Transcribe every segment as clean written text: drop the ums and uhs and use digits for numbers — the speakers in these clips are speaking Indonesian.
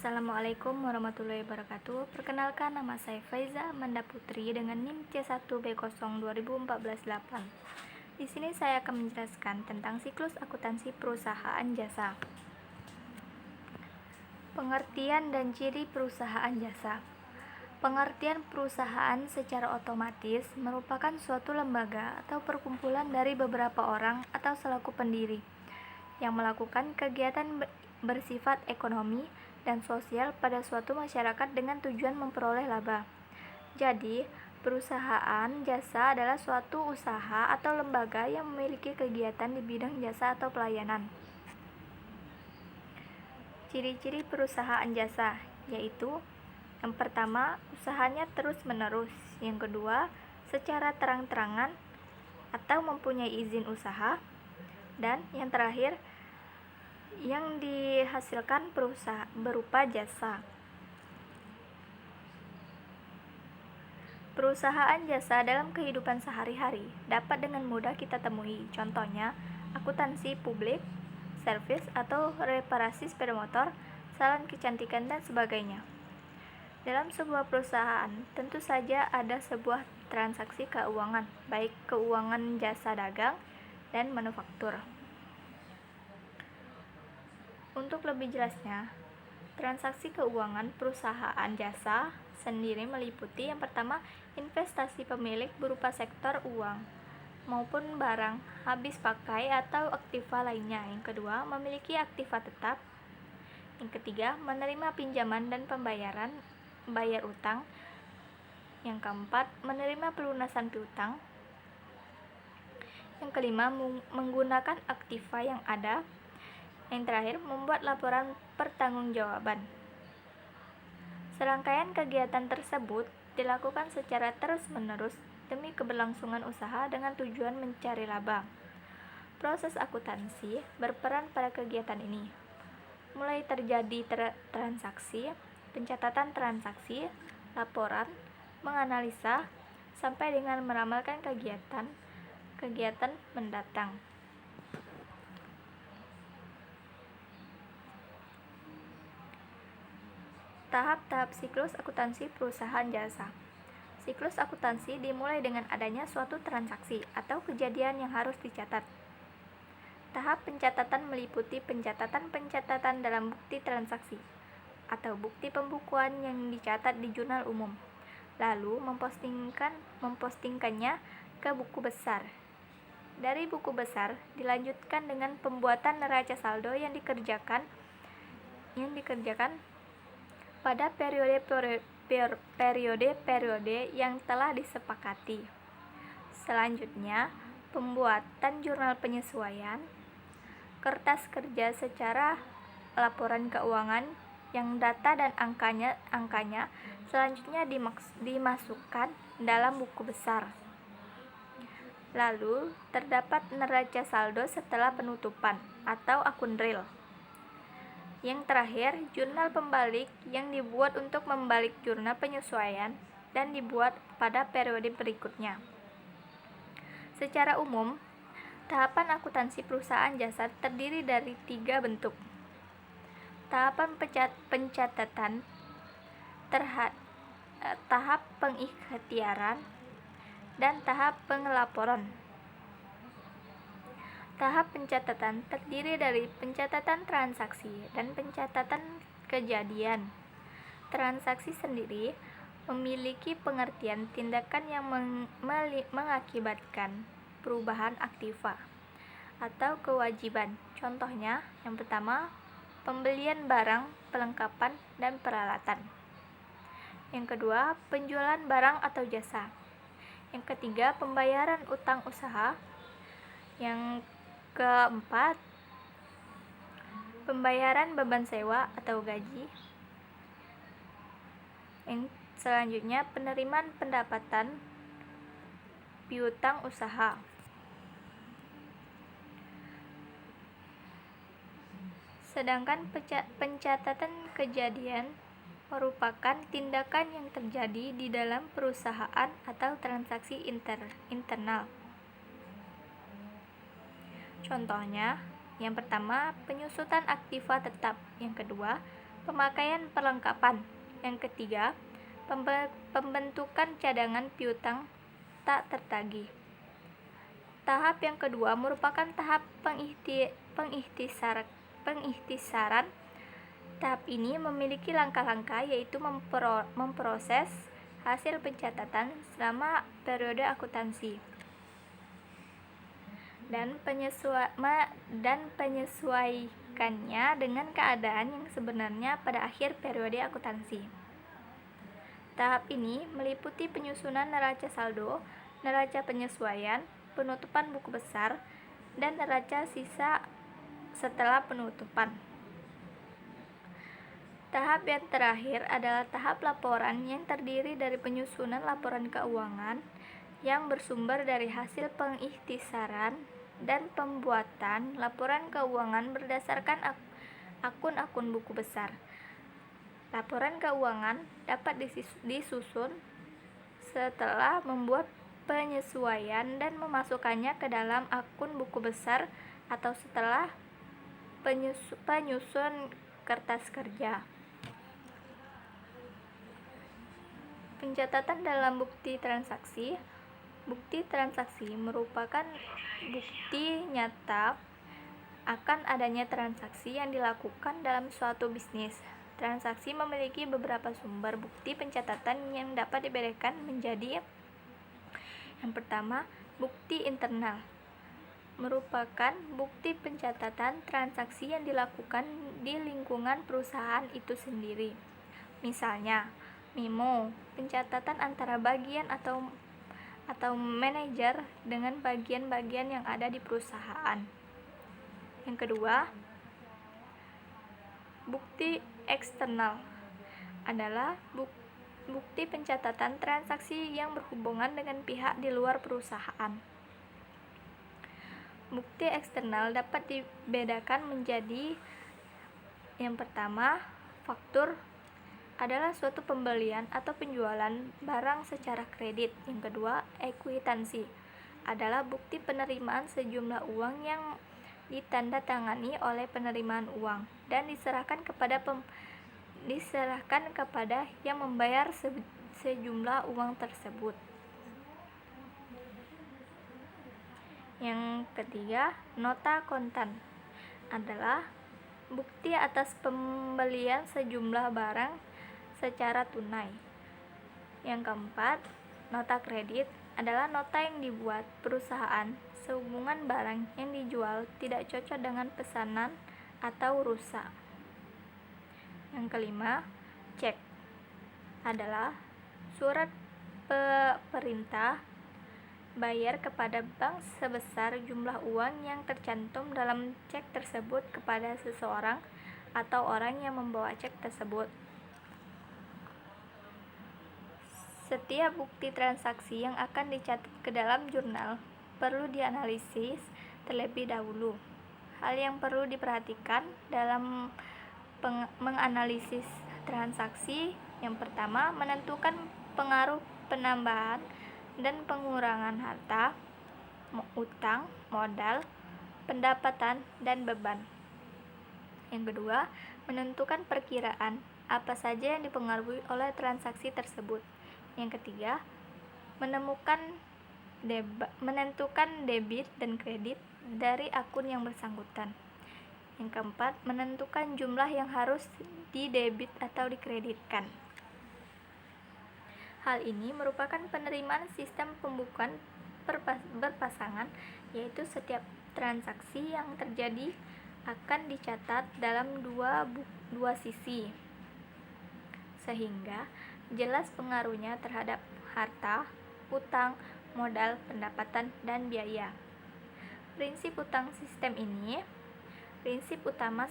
Assalamualaikum warahmatullahi wabarakatuh. Perkenalkan, nama saya Faiza Amanda Putri dengan NIM C1B0 2014-8. Di sini saya akan menjelaskan tentang siklus akuntansi perusahaan jasa. Pengertian dan ciri perusahaan jasa. Pengertian perusahaan secara otomatis merupakan suatu lembaga atau perkumpulan dari beberapa orang atau selaku pendiri yang melakukan kegiatan bersifat ekonomi dan sosial pada suatu masyarakat dengan tujuan memperoleh laba. Jadi, perusahaan jasa adalah suatu usaha atau lembaga yang memiliki kegiatan di bidang jasa atau pelayanan. Ciri-ciri perusahaan jasa yaitu: yang pertama, usahanya terus-menerus. Yang kedua, secara terang-terangan atau mempunyai izin usaha. Dan yang terakhir, yang dihasilkan perusahaan berupa jasa. Perusahaan jasa dalam kehidupan sehari-hari dapat dengan mudah kita temui. Contohnya, akuntansi publik, servis atau reparasi sepeda motor, salon kecantikan, dan sebagainya. Dalam sebuah perusahaan, tentu saja ada sebuah transaksi keuangan, baik keuangan jasa dagang dan manufaktur. Untuk lebih jelasnya, transaksi keuangan perusahaan jasa sendiri meliputi: yang pertama, investasi pemilik berupa sektor uang maupun barang habis pakai atau aktiva lainnya. Yang kedua, memiliki aktiva tetap. Yang ketiga, menerima pinjaman dan pembayaran, bayar utang. Yang keempat, menerima pelunasan piutang. Yang kelima, menggunakan aktiva yang ada. Yang terakhir, membuat laporan pertanggungjawaban. Serangkaian kegiatan tersebut dilakukan secara terus-menerus demi keberlangsungan usaha dengan tujuan mencari laba. Proses akuntansi berperan pada kegiatan ini, mulai terjadi transaksi, pencatatan transaksi, laporan, menganalisa, sampai dengan meramalkan kegiatan mendatang. Tahap-tahap siklus akuntansi perusahaan jasa. Siklus akuntansi dimulai dengan adanya suatu transaksi atau kejadian yang harus dicatat. Tahap pencatatan meliputi pencatatan dalam bukti transaksi atau bukti pembukuan yang dicatat di jurnal umum, lalu mempostingkannya ke buku besar. Dari buku besar dilanjutkan dengan pembuatan neraca saldo yang dikerjakan pada periode yang telah disepakati. Selanjutnya, pembuatan jurnal penyesuaian, kertas kerja secara laporan keuangan yang data dan angkanya selanjutnya dimasukkan dalam buku besar. Lalu, terdapat neraca saldo setelah penutupan atau akun real. Yang terakhir, jurnal pembalik yang dibuat untuk membalik jurnal penyesuaian dan dibuat pada periode berikutnya. Secara umum, tahapan akuntansi perusahaan jasa terdiri dari 3 bentuk. Tahapan pencatatan, tahap pengikhtiaran, dan tahap pengelaporan. Tahap pencatatan terdiri dari pencatatan transaksi dan pencatatan kejadian. Transaksi sendiri memiliki pengertian tindakan yang mengakibatkan perubahan aktiva atau kewajiban. Contohnya, yang pertama, pembelian barang, perlengkapan, dan peralatan. Yang kedua, penjualan barang atau jasa. Yang ketiga, pembayaran utang usaha. Yang keempat, pembayaran beban sewa atau gaji. Yang selanjutnya, penerimaan pendapatan piutang usaha. Sedangkan pencatatan kejadian merupakan tindakan yang terjadi di dalam perusahaan atau transaksi internal. Contohnya, yang pertama, penyusutan aktiva tetap. Yang kedua, Pemakaian perlengkapan. Yang ketiga, pembentukan cadangan piutang tak tertagih. Tahap yang kedua merupakan tahap pengihtisaran. Tahap ini memiliki langkah-langkah, yaitu memproses hasil pencatatan selama periode akuntansi dan penyesuaikannya dengan keadaan yang sebenarnya pada akhir periode akuntansi. Tahap ini meliputi penyusunan neraca saldo, neraca penyesuaian, penutupan buku besar, dan neraca sisa setelah penutupan. Tahap yang terakhir adalah tahap laporan yang terdiri dari penyusunan laporan keuangan yang bersumber dari hasil pengihtisaran dan pembuatan laporan keuangan berdasarkan akun-akun buku besar. Laporan keuangan dapat disusun setelah membuat penyesuaian dan memasukkannya ke dalam akun buku besar atau setelah penyusun kertas kerja. Pencatatan dalam bukti transaksi. Bukti transaksi merupakan bukti nyata akan adanya transaksi yang dilakukan dalam suatu bisnis. Transaksi memiliki beberapa sumber bukti pencatatan yang dapat dibedakan menjadi: yang pertama, bukti internal merupakan bukti pencatatan transaksi yang dilakukan di lingkungan perusahaan itu sendiri. Misalnya, memo, pencatatan antara bagian atau manajer dengan bagian-bagian yang ada di perusahaan. Yang kedua, bukti eksternal adalah bukti pencatatan transaksi yang berhubungan dengan pihak di luar perusahaan. Bukti eksternal dapat dibedakan menjadi: yang pertama, faktur adalah suatu pembelian atau penjualan barang secara kredit. Yang kedua, ekuitansi adalah bukti penerimaan sejumlah uang yang ditandatangani oleh penerimaan uang dan diserahkan kepada yang membayar sejumlah uang tersebut. Yang ketiga, nota kontan adalah bukti atas pembelian sejumlah barang secara tunai. Yang keempat, nota kredit adalah nota yang dibuat perusahaan sehubungan barang yang dijual tidak cocok dengan pesanan atau rusak. Yang kelima, cek adalah surat perintah bayar kepada bank sebesar jumlah uang yang tercantum dalam cek tersebut kepada seseorang atau orang yang membawa cek tersebut. Setiap bukti transaksi yang akan dicatat ke dalam jurnal perlu dianalisis terlebih dahulu. Hal yang perlu diperhatikan dalam menganalisis transaksi: yang pertama, menentukan pengaruh penambahan dan pengurangan harta, utang, modal, pendapatan, dan beban. Yang kedua, menentukan perkiraan apa saja yang dipengaruhi oleh transaksi tersebut. Yang ketiga, menentukan debit dan kredit dari akun yang bersangkutan. Yang keempat, menentukan jumlah yang harus didebit atau dikreditkan. Hal ini merupakan penerimaan sistem pembukuan berpasangan, yaitu setiap transaksi yang terjadi akan dicatat dalam dua sisi, sehingga jelas pengaruhnya terhadap harta, utang, modal, pendapatan, dan biaya. Prinsip utama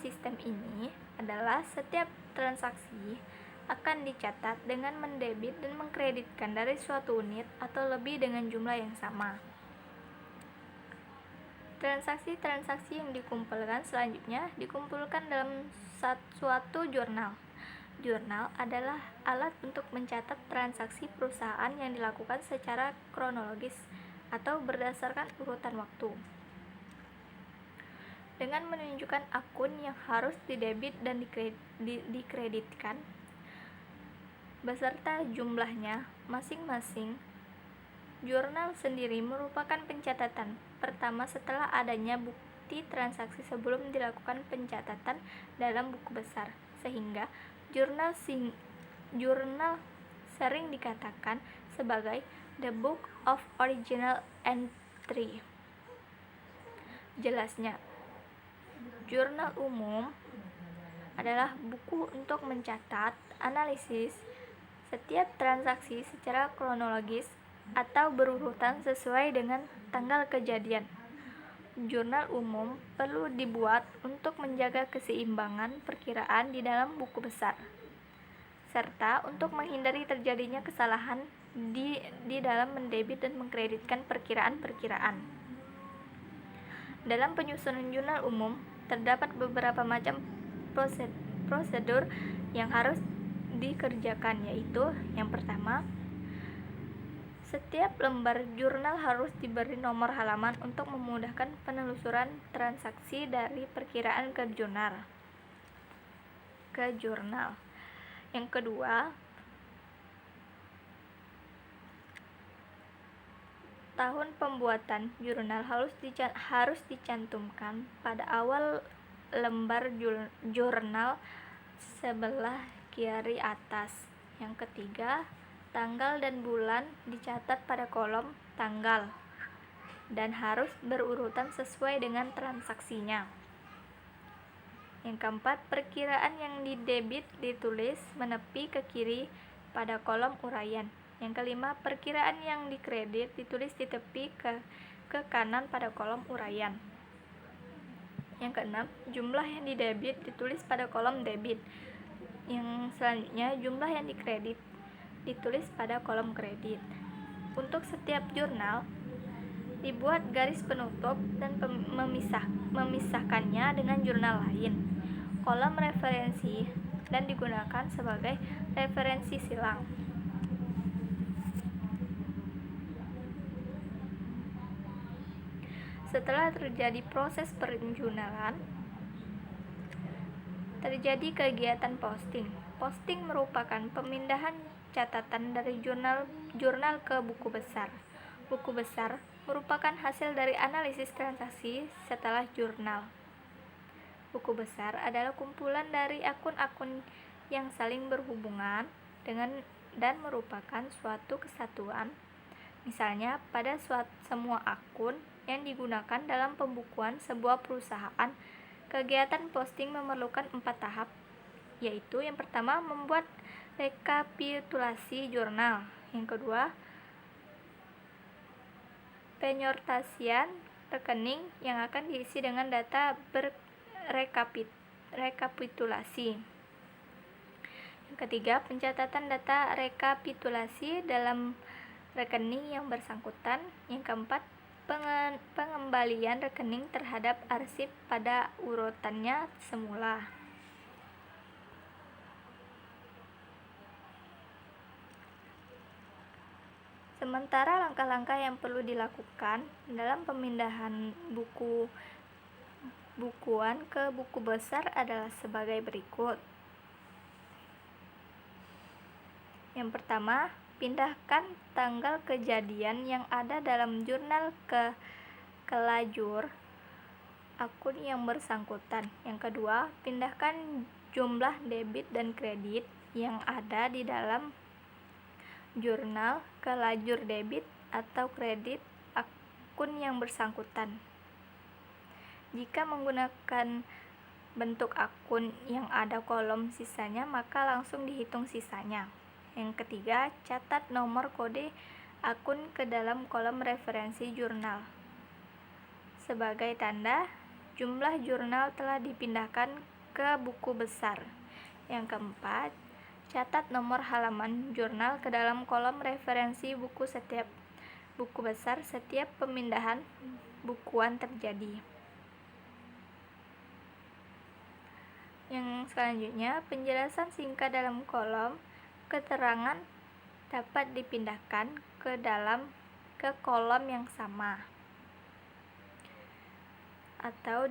sistem ini adalah setiap transaksi akan dicatat dengan mendebit dan mengkreditkan dari suatu unit atau lebih dengan jumlah yang sama. Transaksi-transaksi yang dikumpulkan selanjutnya dikumpulkan dalam suatu jurnal. Jurnal adalah alat untuk mencatat transaksi perusahaan yang dilakukan secara kronologis atau berdasarkan urutan waktu. dengan menunjukkan akun yang harus didebit dan dikreditkan beserta jumlahnya masing-masing. Jurnal sendiri merupakan pencatatan pertama setelah adanya bukti transaksi sebelum dilakukan pencatatan dalam buku besar, sehingga jurnal sering dikatakan sebagai the book of original entry. Jelasnya, jurnal umum adalah buku untuk mencatat, analisis setiap transaksi secara kronologis atau berurutan sesuai dengan tanggal kejadian. Jurnal umum perlu dibuat untuk menjaga keseimbangan perkiraan di dalam buku besar, serta untuk menghindari terjadinya kesalahan di dalam mendebit dan mengkreditkan perkiraan-perkiraan. Dalam penyusunan jurnal umum, terdapat beberapa macam prosedur yang harus dikerjakan, yaitu yang pertama, setiap lembar jurnal harus diberi nomor halaman untuk memudahkan penelusuran transaksi dari perkiraan ke jurnal. Yang kedua, tahun pembuatan jurnal harus dicantumkan pada awal lembar jurnal sebelah kiri atas. Yang ketiga, tanggal dan bulan dicatat pada kolom tanggal dan harus berurutan sesuai dengan transaksinya. Yang keempat, perkiraan yang didebit ditulis menepi ke kiri pada kolom uraian. Yang kelima, perkiraan yang dikredit ditulis di tepi ke kanan pada kolom uraian. Yang keenam, jumlah yang didebit ditulis pada kolom debit. Yang selanjutnya, jumlah yang dikredit ditulis pada kolom kredit. Untuk setiap jurnal, dibuat garis penutup dan memisahkannya dengan jurnal lain. Kolom referensi dan digunakan sebagai referensi silang. Setelah terjadi proses penjurnalan, terjadi kegiatan posting. Posting merupakan pemindahan catatan dari jurnal ke buku besar. Buku besar merupakan hasil dari analisis transaksi setelah jurnal. Buku besar adalah kumpulan dari akun-akun yang saling berhubungan dan merupakan suatu kesatuan. Misalnya, pada semua akun yang digunakan dalam pembukuan sebuah perusahaan, kegiatan posting memerlukan 4 tahap, yaitu yang pertama, membuat rekapitulasi jurnal. Yang kedua, penyortasian rekening yang akan diisi dengan data rekapitulasi. Yang ketiga, pencatatan data rekapitulasi dalam rekening yang bersangkutan. Yang keempat, pengembalian rekening terhadap arsip pada urutannya semula. Sementara langkah-langkah yang perlu dilakukan dalam pemindahan bukuan ke buku besar adalah sebagai berikut. Yang pertama, pindahkan tanggal kejadian yang ada dalam jurnal ke lajur akun yang bersangkutan. Yang kedua, pindahkan jumlah debit dan kredit yang ada di dalam jurnal ke lajur debit atau kredit akun yang bersangkutan. Jika menggunakan bentuk akun yang ada kolom sisanya, maka langsung dihitung sisanya. Yang ketiga, catat nomor kode akun ke dalam kolom referensi jurnal sebagai tanda jumlah jurnal telah dipindahkan ke buku besar. Yang keempat, catat nomor halaman jurnal ke dalam kolom referensi buku besar setiap pemindahan bukuan terjadi. Yang selanjutnya, penjelasan singkat dalam kolom keterangan dapat dipindahkan ke kolom yang sama. atau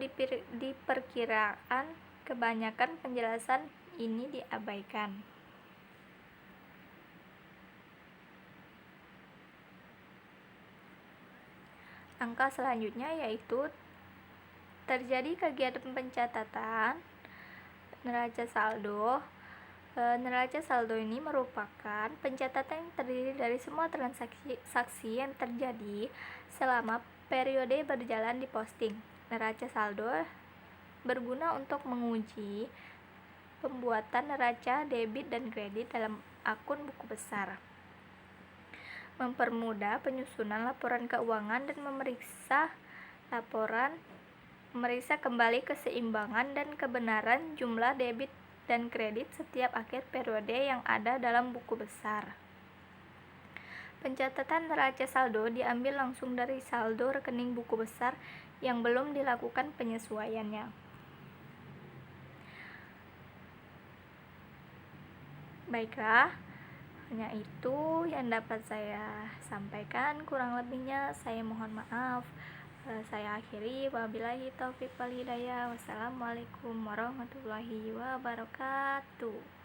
diperkirakan kebanyakan penjelasan ini diabaikan. Angka selanjutnya yaitu terjadi kegiatan pencatatan neraca saldo. Neraca saldo ini merupakan pencatatan yang terdiri dari semua transaksi yang terjadi selama periode berjalan di posting. Neraca saldo berguna untuk menguji pembuatan neraca debit dan kredit dalam akun buku besar, mempermudah penyusunan laporan keuangan dan memeriksa kembali keseimbangan dan kebenaran jumlah debit dan kredit setiap akhir periode yang ada dalam buku besar. Pencatatan neraca saldo diambil langsung dari saldo rekening buku besar yang belum dilakukan penyesuaiannya. Baiklah, hanya itu yang dapat saya sampaikan. Kurang lebihnya saya mohon maaf. Saya akhiri, wabillahi taufiq wal hidayah. Wassalamualaikum warahmatullahi wabarakatuh.